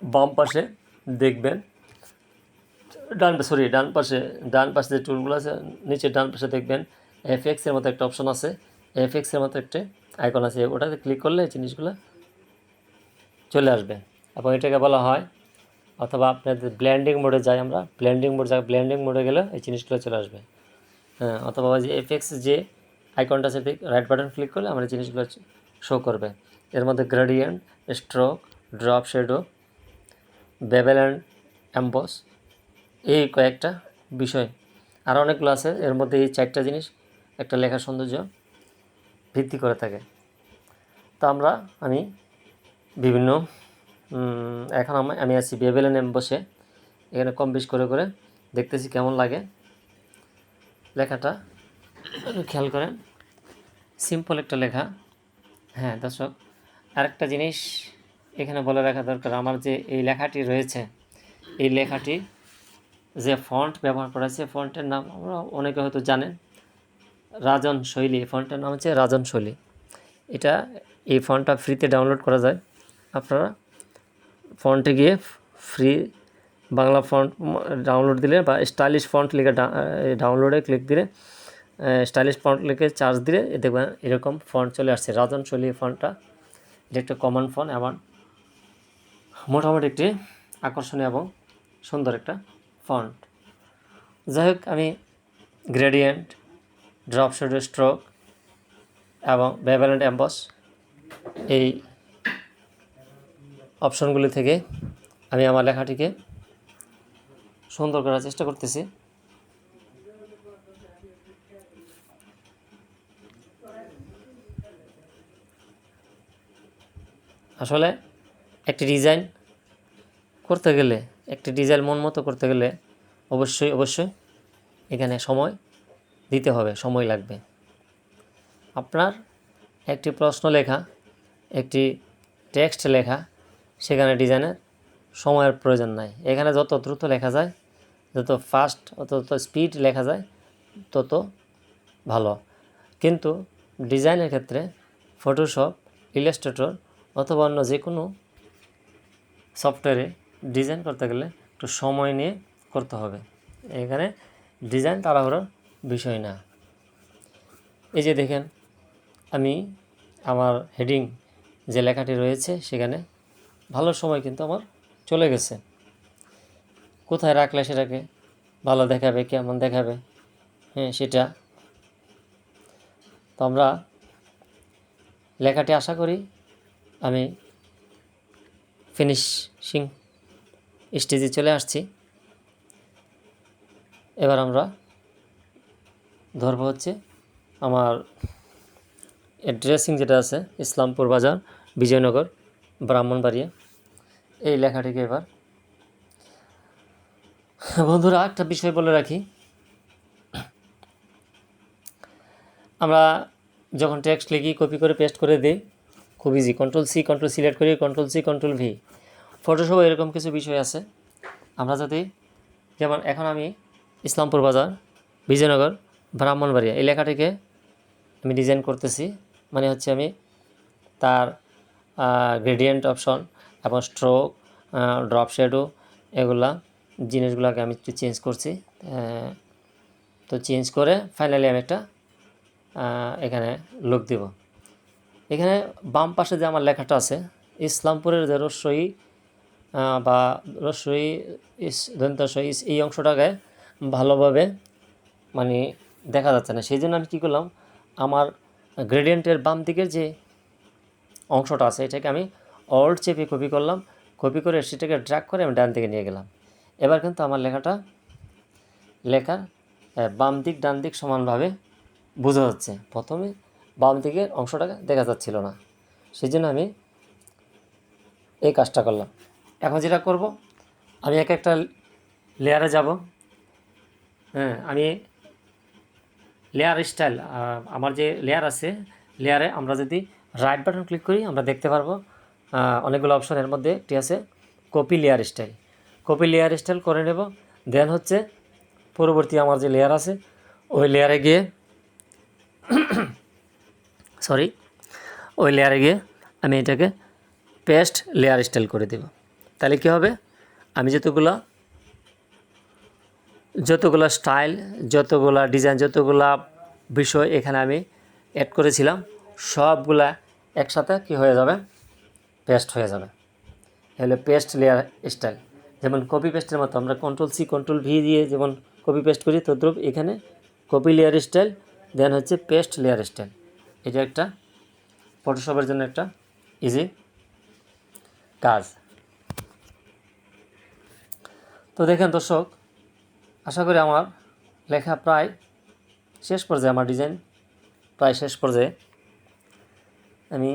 বাম পাশে দেখবেন ডান পাশে যে টুলগুলো আছে নিচে ডান পাশে দেখবেন এফএক্সের মতো একটা অপশন আছে, এফএক্সের মতো একটা আইকন আছে, ওটাতে ক্লিক করলে এই জিনিসগুলো চলে আসবে এবং এটাকে বলা হয়, অথবা আপনাদের ব্লেন্ডিং মোডে যাই আমরা, ব্লেন্ডিং মোডে গেলে এই জিনিসগুলো চলে আসবে। হ্যাঁ, অথবা যে এফএক্স যে আইকনটা আছে রাইট বাটন ক্লিক করলে আমার এই জিনিসগুলো শো করবে। এর মধ্যে gradient, stroke, drop shadow, bevel and emboss, এই কয়েকটা বিষয়, আরও অনেকগুলো আছে। এর মধ্যে এই 4টা জিনিস একটা লেখার সৌন্দর্য ভিত্তি করে থাকে। তো আমি বিভিন্ন এখন আমি আছি বেভেল অ্যান্ড এমবসে, এখানে কম বেশ করে দেখতেছি কেমন লাগে লেখাটা। খেয়াল করেন, সিম্পল একটা লেখা। হ্যাঁ দর্শক, আরেকটা জিনিস এখানে বলে রাখা দরকার, আমার যে এই লেখাটি রয়েছে এই লেখাটি যে ফন্ট ব্যবহার করা হয়েছে ফন্টের নাম আমরা অনেকে হয়তো জানেন, রাজন শৈলী। এই ফন্টের নাম হচ্ছে রাজন শৈলী। এই ফন্টটা ফ্রিতে ডাউনলোড করা যায়। আপনারা ফন্টে গিয়ে ফ্রি বাংলা ফন্ট ডাউনলোড দিলে বা স্টাইলিশ ফন্ট লিখে ডাউনলোডে ক্লিক দিলে, স্টাইলিশ ফন্ট লিখে চার্জ দিলে দেখবেন এরকম ফন্ট চলে আসছে। রাজন শৈলী ফন্টটা এটা একটা কমন ফন্ট এবং মোটামুটি একটি আকর্ষণীয় এবং সুন্দর একটা ফন্ট। যাই হোক, আমি গ্রেডিয়েন্ট, ড্রপ শ্যাডো, স্ট্রোক এবং বেভেল অ্যান্ড এমবস এই অপশনগুলি থেকে আমি আমার লেখাটিকে সুন্দর করার চেষ্টা করতেছি। আসলে একটি ডিজাইন করতে গেলে, একটি ডিজাইন মন মতো করতে গেলে অবশ্যই এখানে সময় দিতে হবে, সময় লাগবে। আপনার একটি প্রশ্ন লেখা, একটি টেক্সট লেখা, সেখানে ডিজাইনের সময়ের প্রয়োজন নাই। এখানে যত দ্রুত লেখা যায়, যত ফাস্ট, তত স্পিড লেখা যায়, তত ভালো। কিন্তু ডিজাইনের ক্ষেত্রে ফটোশপ, ইলাস্ট্রেটর অথবা অন্য যে কোনো সফটওয়্যারে ডিজাইন করতে গেলে একটু সময় নিয়ে করতে হবে। এখানে ডিজাইন তাড়াহুড়োর বিষয় না। এই যে দেখেন, আমি আমার হেডিং যে লেখাটি রয়েছে সেখানে ভালো সময় কিন্তু আমার চলে গেছে। কোথায় রাখলে সেটাকে ভালো দেখাবে, কেমন দেখাবে, সেটা তো আমরা লেখাটি আশা করি আমি ফিনিশিং স্টেজে চলে আসছি। এবার আমরা ধরবো হচ্ছে আমার অ্যাড্রেসিং যেটা আছে, ইসলামপুর বাজার, বিজয়নগর, ব্রাহ্মণবাড়িয়া। এই লেখাটিকে এবার বন্ধুরা একটা বিষয় বলে রাখি, আমরা যখন টেক্সট লিখি, কপি করে পেস্ট করে দিই, খুব ইজি। কন্ট্রোল সিলেক্ট করি, কন্ট্রোল ভি। ফটোশপে এরকম কিছু বিষয় আছে। আমরা যদি, যেমন এখন আমি ইসলামপুর বাজার, বিজয়নগর, ব্রাহ্মণবাড়িয়া এই লেখাটিকে আমি ডিজাইন করতেছি, মানে হচ্ছে আমি তার গ্রেডিয়েন্ট অপশন এবং স্ট্রোক, ড্রপ শ্যাডো এগুলা জিনিসগুলোকে আমি একটু চেঞ্জ করছি। তো চেঞ্জ করে ফাইনালি আমি একটা এখানে লুক দেব। এখানে বাম পাশে যে আমার লেখাটা আছে, ইসলামপুরের যে রস্বই বা রস্বই দন্তস্বই, এই অংশটাকে ভালোভাবে মানে দেখা যাচ্ছে না। সেই জন্য আমি কী করলাম, আমার গ্রেডিয়েন্টের বাম দিকের যে অংশটা আছে এটাকে আমি অল্ট চেপে কপি করলাম, কপি করে সেটাকে ড্র্যাগ করে আমি ডান দিকে নিয়ে গেলাম। এবার কিন্তু আমার লেখার বাম দিক ডান দিক সমানভাবে বোঝা যাচ্ছে। প্রথমে বাম দিকের অংশটাকে দেখা যাচ্ছিল না, সেই জন্য আমি এই কাজটা করলাম। এখন যেটা করব, আমি একটা লেয়ারে যাব। আমি লেয়ার স্টাইল, আমার যে লেয়ার আছে, লেয়ারে আমরা যদি রাইট বাটন ক্লিক করি আমরা দেখতে পারবো অনেকগুলো অপশন। এর মধ্যে একটি আছে copy layer style. Copy layer style করে নেব। দেন হচ্ছে পরবর্তী আমার যে লেয়ার আছে ওই লেয়ারে গিয়ে আমি এটাকে পেস্ট লেয়ার স্টাইল করে দেব। তাহলে কী হবে, আমি যতগুলা স্টাইল, যতগুলা ডিজাইন, যতগুলা বিষয় এখানে আমি অ্যাড করেছিলাম সবগুলা একসাথে কী হয়ে যাবে, পেস্ট হয়ে যাবে। হলো পেস্ট লেয়ার স্টাইল। যেমন কপি পেস্টের মতো আমরা কন্ট্রোল ভি দিয়ে যেমন কপি পেস্ট করি, তদ্রূপ এখানে কপি লেয়ার স্টাইল, দেন হচ্ছে পেস্ট লেয়ার স্টাইল। এটা একটা ফটোশপের জন্য একটা ইজি কাজ। তো দেখেন দর্শক, আশা করি আমার লেখা প্রায় শেষ পর্যায়ে, আমার ডিজাইন প্রায় শেষ পর্যায়ে। আমি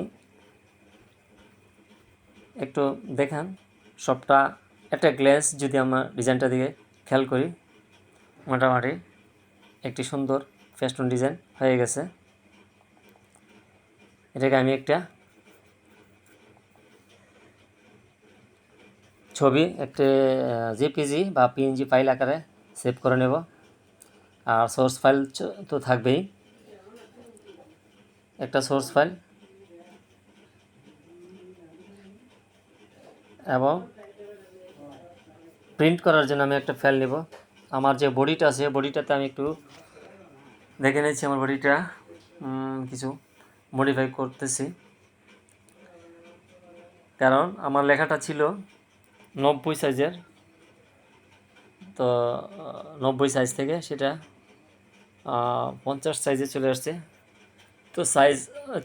একটু দেখেন সবটা একটা গ্লেন্স যদি আমার ডিজাইনটা দিকে খেয়াল করি, মোটামুটি একটি সুন্দর ফেস্টুন ডিজাইন হয়ে গেছে। এটাকে আমি একটা ছবি একটা জেপিজি বা পিএনজি ফাইল আকারে সেভ করে নেব। আর সোর্স ফাইল তো থাকবেই, একটা সোর্স ফাইল এবং প্রিন্ট করার জন্য আমি একটা ফাইল নেব। আমার যে বডিটা আছে বডিটাতে আমি একটু দেখে নিচ্ছি, আমার বডিটা কিছু মডিফাই করতেছি, কারণ আমার লেখাটা ছিল 90 সাইজের, তো 90 সাইজ থেকে সেটা 50 সাইজে চলে আসছে। তো সাইজ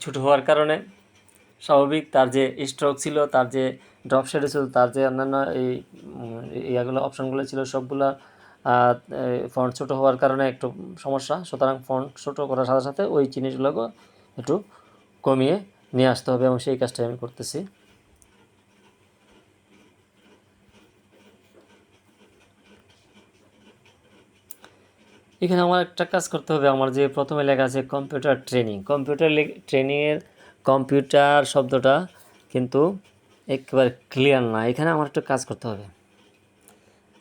ছোটো হওয়ার কারণে স্বাভাবিক তার যে স্ট্রোক ছিল, তার যে ড্রপ শেডো ছিল, তার যে অন্যান্য ইয়াগুলো অপশানগুলো ছিল সবগুলা ফন্ট ছোটো হওয়ার কারণে একটু সমস্যা। সুতরাং ফন্ট ছোটো করার সাথে সাথে ওই জিনিসগুলোকে একটু কমিয়ে নিয়ে আসতে হবে এবং সেই কাজটাই আমি করতেছি। এখানে আমার একটা কাজ করতে হবে। আমার যে প্রথমে লেখা আছে কম্পিউটার ট্রেনিং, ট্রেনিংয়ের কম্পিউটার শব্দটা কিন্তু একেবারে ক্লিয়ার না। এখানে আমার একটা কাজ করতে হবে।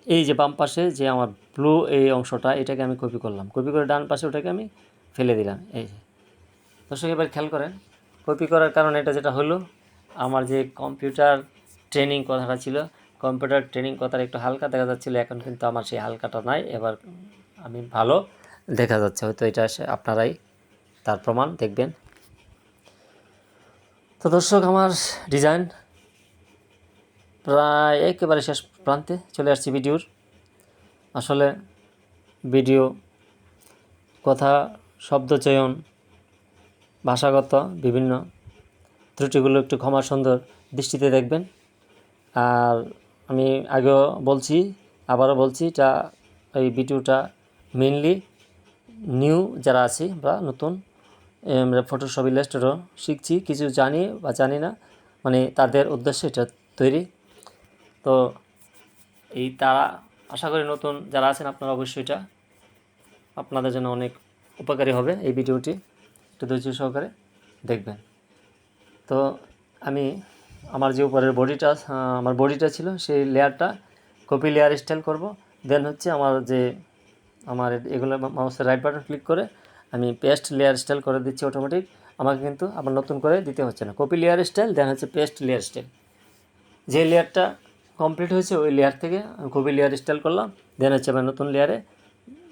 এই যে বাম পাশে যে আমার ব্লু এই অংশটা, এটাকে আমি কপি করলাম, কপি করে ডান পাশে ওটাকে আমি ফেলে দিলাম। এই যে দর্শক এবার খেয়াল করেন, কপি করার কারণে এটা যেটা হলো, আমার যে কম্পিউটার ট্রেনিং কথাটা ছিল, কম্পিউটার ট্রেনিং কথাটা একটু হালকা দেখা যাচ্ছিলো, এখন কিন্তু আমার সেই হালকাটা নাই, এবার আমি ভালো দেখা যাচ্ছে। হয়তো এটা আপনারাই তার প্রমাণ দেখবেন। তো দর্শক আমার ডিজাইন প্রায় একেবারে শেষ প্রান্তে চলে আসছি ভিডিওর। আসলে ভিডিও কথা, শব্দচয়ন, ভাষাগত বিভিন্ন ত্রুটিগুলো একটু ক্ষমা সুন্দর দৃষ্টিতে দেখবেন। আর আমি আগেও বলছি, আবারও বলছি, এটা এই ভিডিওটা মেনলি নিউ যারা আছি বা নতুন ফটোশপ ইলাস্ট্রেটর শিখছি, কিছু জানি বা জানি না, মানে তাদের উদ্দেশ্যে এটা তৈরি। তো এই তারা আশা করি নতুন যারা আছেন আপনারা অবশ্যই এটা আপনাদের জন্য অনেক উপকারী হবে। এই ভিডিওটি একটু ধৈর্য সহকারে দেখবেন। তো আমি আমার যে উপরের বডিটা ছিল সেই লেয়ারটা কপি লেয়ার স্টাইল করব। দেন হচ্ছে আমার এগুলো মাউসের রাইট বাটন ক্লিক করে আমি পেস্ট লেয়ার স্টাইল করে দিচ্ছি অটোমেটিক। আমাকে কিন্তু আবার নতুন করে দিতে হচ্ছে না। কপি লেয়ার স্টাইল, দেন হচ্ছে পেস্ট লেয়ার স্টাইল। যে লেয়ারটা কমপ্লিট হয়েছে ওই লেয়ার থেকে আমি কপি লেয়ার স্টাইল করলাম, দেন হচ্ছে আমার নতুন লেয়ারে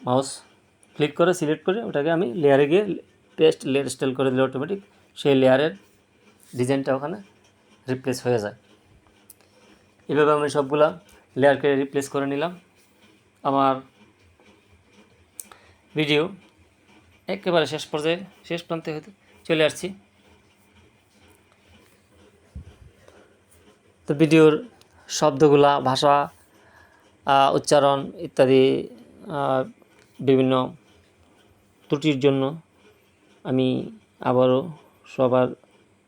মাউস ক্লিক করে সিলেক্ট করে ওটাকে আমি লেয়ারে গিয়ে পেস্ট লেয়ার স্টাইল করে দিলে অটোমেটিক সেই লেয়ারের ডিজাইনটা ওখানে রিপ্লেস হয়ে যায়। এভাবে আমি সবগুলা লেয়ারকে রিপ্লেস করে নিলাম। আমার ভিডিও একেবারে শেষ পর্যায়ে, শেষ প্রান্তে হতে চলে আসছি। তো ভিডিওর শব্দগুলা, ভাষা, উচ্চারণ ইত্যাদি বিভিন্ন ত্রুটির জন্য আমি আবারও সবার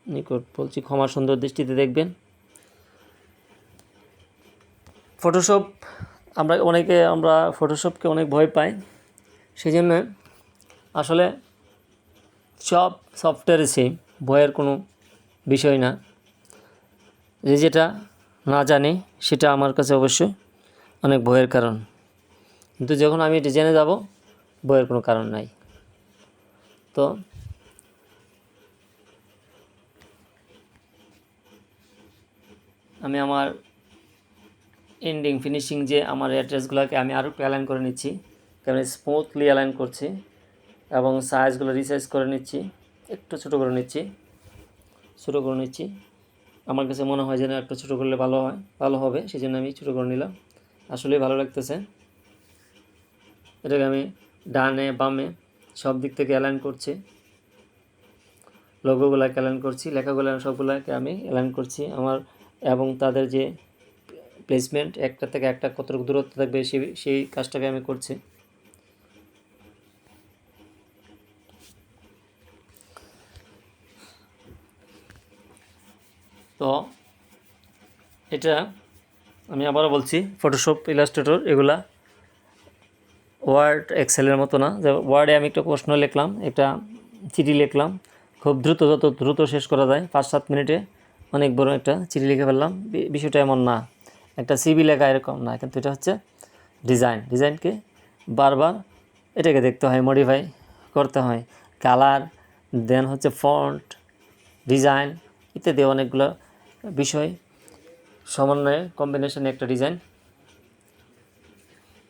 নিকট বলছি ক্ষমা সুন্দর দৃষ্টিতে দেখবেন। ফটোশপ আমরা ফটোশপকে অনেক ভয় পাই, সেই জন্য আসলে সব সফটওয়্যারে সেম, ভয়ের কোনো বিষয় না। যেটা না জানি সেটা আমার কাছে অবশ্যই অনেক ভয়ের কারণ, কিন্তু যখন আমি ডিজাইনে যাব ভয়ের কোনো কারণ নাই। তো আমি আমার এন্ডিং ফিনিশিং যে আমার অ্যাড্রেসগুলোকে আমি আরও একটু অ্যালাইন করে নিচ্ছি, কারণ স্মুথলি অ্যালাইন করছি এবং সাইজগুলো রিসাইজ করে নিচ্ছি, একটু ছোটো করে নিচ্ছি। আমার কাছে মনে হয় যেন একটু ছোটো করলে ভালো হবে, সেই জন্য আমি ছোটো করে নিলাম। আসলেই ভালো লাগতেছে। এটাকে আমি ডানে বামে সব দিক থেকে অ্যালাইন করছি, লোগোগুলোকে অ্যালাইন করছি, লেখাগুলো সবগুলোকে আমি অ্যালাইন করছি আমার, এবং তাদের যে প্লেসমেন্ট একটা থেকে একটা কতটুকু দূরত্ব থাকবে সেই কাজটাকে আমি করছি। তো এটা আমি আবারও বলছি, ফটোশপ ইলাস্ট্রেটর এগুলা ওয়ার্ড এক্সেলের মতো না। যে ওয়ার্ডে আমি একটা প্রশ্ন লিখলাম, একটা চিঠি লিখলাম, খুব দ্রুত, যত দ্রুত শেষ করা যায় 5-7 মিনিটে অনেক বড় একটা চিঠি লিখে ফেললাম, বিষয়টা এমন না। একটা সিবি লেখা এরকম না, কিন্তু এটা হচ্ছে ডিজাইনকে বারবার এটাকে দেখতে হয়, মডিফাই করতে হয়, কালার, দেন হচ্ছে ফন্ট, ডিজাইন ইত্যাদি অনেকগুলো বিষয় সমন্বয়ে কম্বিনেশনে একটা ডিজাইন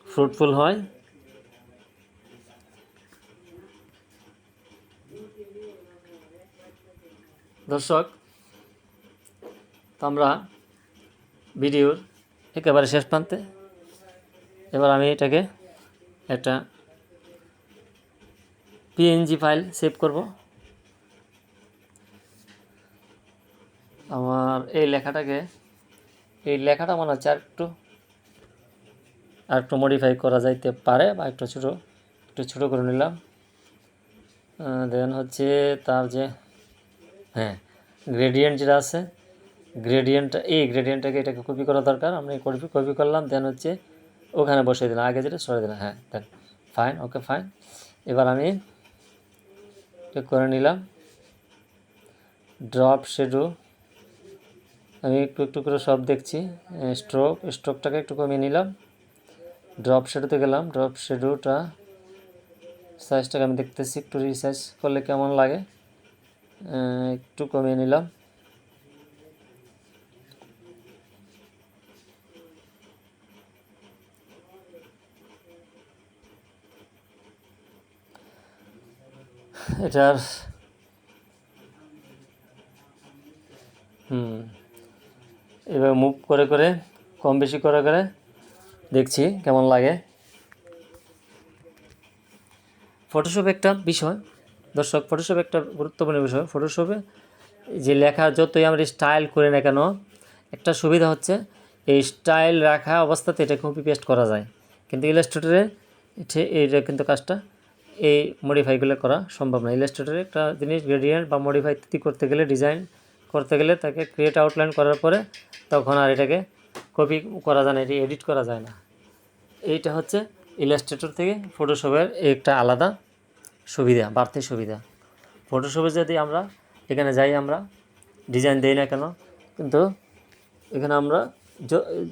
ফ্রুটফুল হয়। দর্শক, তো আমরা ভিডিওর একেবারে শেষ প্রান্তে। এবার আমি এটাকে একটা পিএনজি ফাইল সেভ করব। আমার এই লেখাটা মনে হচ্ছে আরেকটু মডিফাই করা যাইতে পারে, বা একটু ছোটো করে নিলাম। দেন হচ্ছে তার যে গ্রেডিয়েন্ট যেটা আছে, গ্রেডিয়েন্টটাকে এটাকে কপি করা দরকার। আমরা কপি করলাম, দেন হচ্ছে ওখানে বসিয়ে দিলাম, আগে যেটা সরে দিলাম। দেন ফাইন, ওকে ফাইন। এবার আমি এটা করে নিলাম। ড্রপ শ্যাডো আমি একটু করে সব দেখছি। স্ট্রোকটাকে একটু কমিয়ে নিলাম। ড্রপ শ্যাডোতে গেলাম, ড্রপ শ্যাডোটা সাইজটাকে আমি দেখতেছি, একটু রিসাইজ করলে কেমন লাগে, একটু কমিয়ে নিলাম। এটার এবার মুভ করে কম বেশি করে দেখছি কেমন লাগে। ফটোশপ একটা বিষয় দর্শক, ফটোশপ একটা গুরুত্বপূর্ণ বিষয়। ফটোশপে যে লেখা যতই আমরা স্টাইল করে না কেন, একটা সুবিধা হচ্ছে এই স্টাইল রাখা অবস্থাতে এটা কপি পেস্ট করা যায়, কিন্তু ইলাস্ট্রেটরে এইটা কিন্তু কাজটা এই মডিফাইগুলো করা সম্ভব না। ইলাস্ট্রেটরে একটা জিনিস গ্রেডিয়েন্ট বা মডিফাই ইত্যাদি করতে গেলে, ডিজাইন করতে গেলে তাকে ক্রিয়েট আউটলাইন করার পরে তখন আর এটাকে কপি করা যায় না, এটি এডিট করা যায় না। এইটা হচ্ছে ইলাস্ট্রেটর থেকে ফটোশপের একটা আলাদা সুবিধা, বাড়তি সুবিধা। ফটোশপে যদি আমরা এখানে যাই, আমরা ডিজাইন দেই না কেন, কিন্তু এখানে আমরা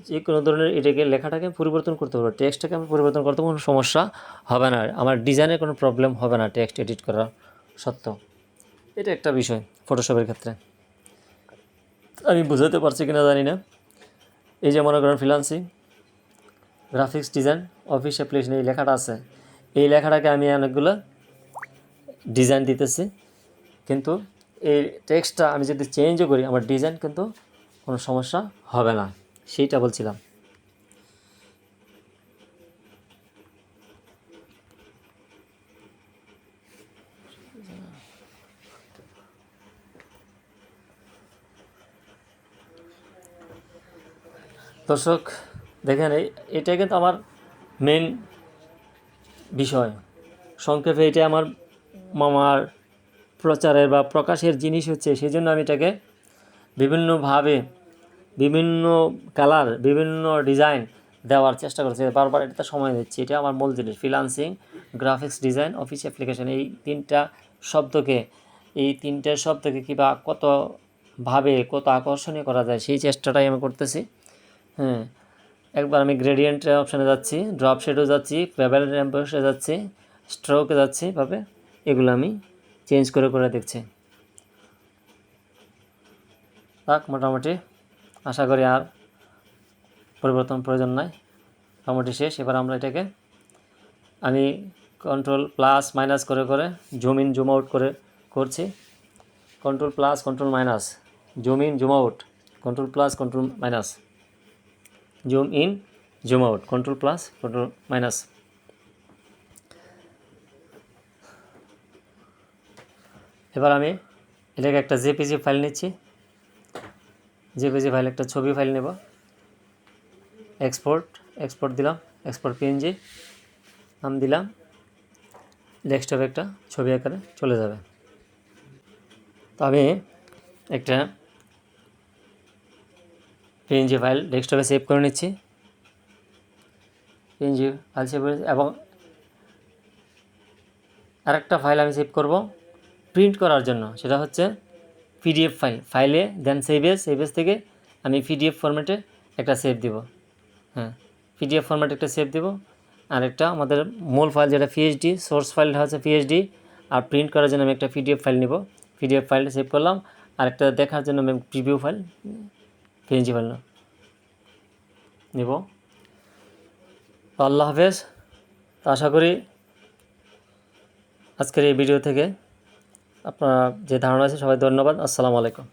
যে কোনো ধরনের এটাকে লেখাটাকে পরিবর্তন করতে পারবো, টেক্সটটাকে আমি পরিবর্তন করতে কোনো সমস্যা হবে না, আমার ডিজাইনের কোনো প্রবলেম হবে না টেক্সট এডিট করা সত্ত্বেও। এটা একটা বিষয় ফটোশপের ক্ষেত্রে। আমি বুঝাতে পারছি কিনা জানি না। এই যে মনে করেন freelancing, graphics design, office application, এই লেখাটা আছে, এই লেখাটাকে আমি অনেকগুলো ডিজাইন দিতেছি, কিন্তু এই টেক্সটটা আমি যদি চেঞ্জও করি আমার ডিজাইন কিন্তু কোনো সমস্যা হবে না, সেইটা বলছিলাম। দর্শক দেখেন, এটাই কিন্তু আমার মেন বিষয়। সংক্ষেপে এটা আমার মামার প্রচারের বা প্রকাশের জিনিস হচ্ছে, সেই জন্য আমি এটাকে বিভিন্নভাবে, বিভিন্ন কালার, বিভিন্ন ডিজাইন দেওয়ার চেষ্টা করছি, বারবার এটাতে সময় দিচ্ছি। এটা আমার মূল জিনিস। Freelancing, graphics design, office application, এই তিনটা শব্দকে কিংবা কত আকর্ষণীয় করা যায় সেই চেষ্টাটাই আমি করতেছি। একবার আমি গ্রেডিয়েন্ট অপশানে যাচ্ছি, ড্রপ শেডো যাচ্ছি, পেবেল এমবসে যাচ্ছি, স্ট্রোকে যাচ্ছি, ভাবে এগুলো আমি চেঞ্জ করে দেখছি। মোটামুটি আশা করি আর পরিবর্তন প্রয়োজন নাই, মোটামুটি শেষ। এবার আমরা এটাকে আমি কন্ট্রোল প্লাস মাইনাস করে জুম ইন জুম আউট করছি। Control plus control minus, zoom in zoom out, control plus control minus, zoom in zoom out, control plus control minus. এবার আমি এটাকে একটা জেপিজি ফাইল নিচ্ছি, জেপিজি ফাইল, একটা ছবি file নেব, এক্সপোর্ট দিলাম, এক্সপোর্ট পিএনজি নাম দিলাম, ডেস্কটপে একটা ছবি আকারে চলে যাবে। তো আমি একটা পিএনজি ফাইল ডেস্কটপে সেভ করে নিচ্ছি, পিএনজি ফাইল সেভ করে, এবং আরেকটা ফাইল আমি সেভ করব প্রিন্ট করার জন্য, সেটা হচ্ছে পিডিএফ ফাইলে, দেন সেভ এজ থেকে আমি পিডিএফ ফরম্যাটে একটা সেভ দিব, হ্যাঁ পিডিএফ ফরম্যাট একটা সেভ দিব, আর একটা আমাদের মূল ফাইল যেটা পিএইচডি সোর্স ফাইলটা হচ্ছে পিএইচডি, আর প্রিন্ট করার জন্য আমি একটা পিডিএফ ফাইল নিব, পিডিএফ ফাইলটা সেভ করলাম, আর একটা দেখার জন্য আমি প্রিভিউ ফাইল পিএনজি ফাইল নিব। আল্লাহ হাফেজ। তো আশা করি আজকের এই ভিডিও থেকে আপনার যে ধারণা আছে সবাই ধন্যবাদ। আসসালামু আলাইকুম।